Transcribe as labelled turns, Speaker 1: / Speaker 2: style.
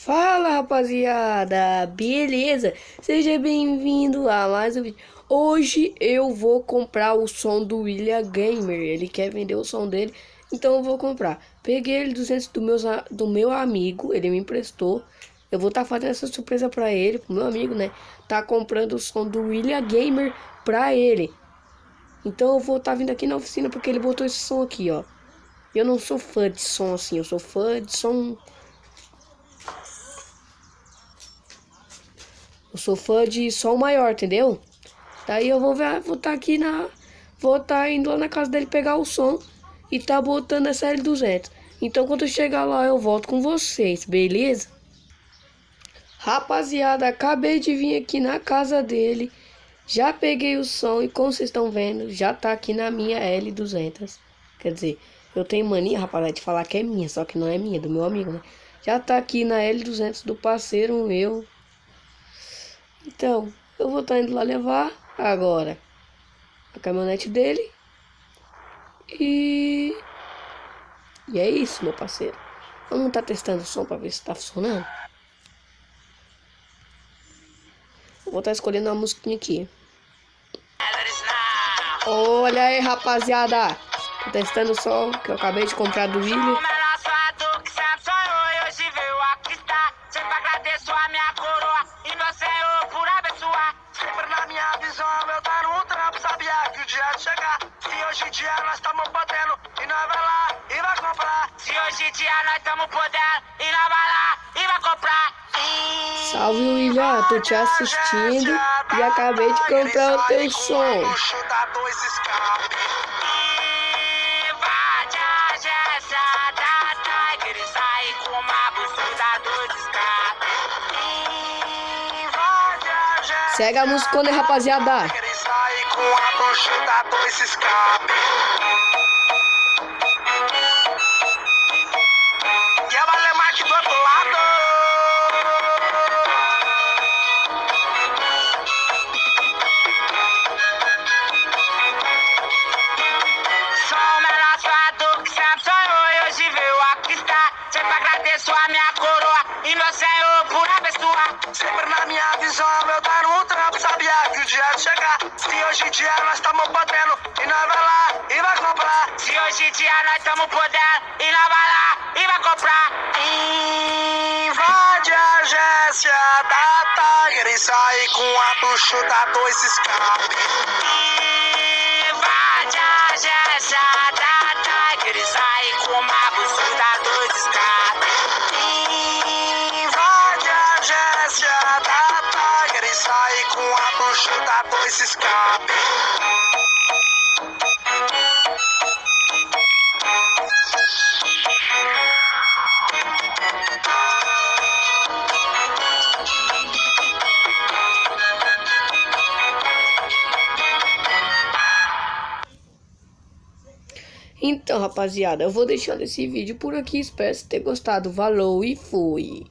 Speaker 1: Fala, rapaziada, beleza? Seja bem-vindo a mais um vídeo. Hoje eu vou comprar o som do William Gamer. Ele quer vender o som dele, então eu vou comprar. Peguei ele 200 do meu amigo, ele me emprestou. Eu vou estar fazendo essa surpresa pra ele, pro meu amigo, né? Tá comprando o som do William Gamer pra ele. Então eu vou estar vindo aqui na oficina porque ele botou esse som aqui, ó. Eu não sou fã de som assim, eu sou fã de som... Eu sou fã de som maior, entendeu? Daí eu vou estar aqui vou estar indo lá na casa dele pegar o som e tá botando essa L200. Então quando eu chegar lá eu volto com vocês, beleza? Rapaziada, acabei de vir aqui na casa dele. Já peguei o som e como vocês estão vendo, já tá aqui na minha L200. Quer dizer, eu tenho mania, rapaziada, de falar que é minha, só que não é minha, do meu amigo, né? Já tá aqui na L200 do parceiro meu. Então, eu vou estar indo lá levar agora a caminhonete dele. E é isso, meu parceiro. Vamos estar testando o som para ver se está funcionando. Eu vou estar escolhendo uma musiquinha aqui. Olha aí, rapaziada. Tô testando o som que eu acabei de comprar do William.
Speaker 2: Hoje em dia nós estamos podendo e nós vai lá e vai comprar. Se hoje em dia nós estamos podendo e nós vai lá e vai comprar.
Speaker 1: Salve, William, tô te assistindo e acabei de comprar o teu som. Segue a música, né, rapaziada?
Speaker 2: Com a bucha da dois escape. E a Valemark do outro lado. Sou o menor suado que sempre sonhou e hoje veio aqui está. Sempre agradeço a minha coroa e meu senhor por abençoar. Sempre na minha visão eu dar um trampo, sabia que o dia ia chegar. Se hoje em dia nós estamos podendo e nós vai lá e vai comprar. Se hoje em dia nós estamos podendo e nós vai lá e vai comprar. Invade a agência da Tiger e sai com a bucha da dois escape. Invade a agência da Tiger e sai com a bucha da dois escape. Invade a agência da Tiger e sai com a bucha da dois escape.
Speaker 1: Então, rapaziada, eu vou deixando esse vídeo por aqui. Espero ter gostado. Valeu e fui!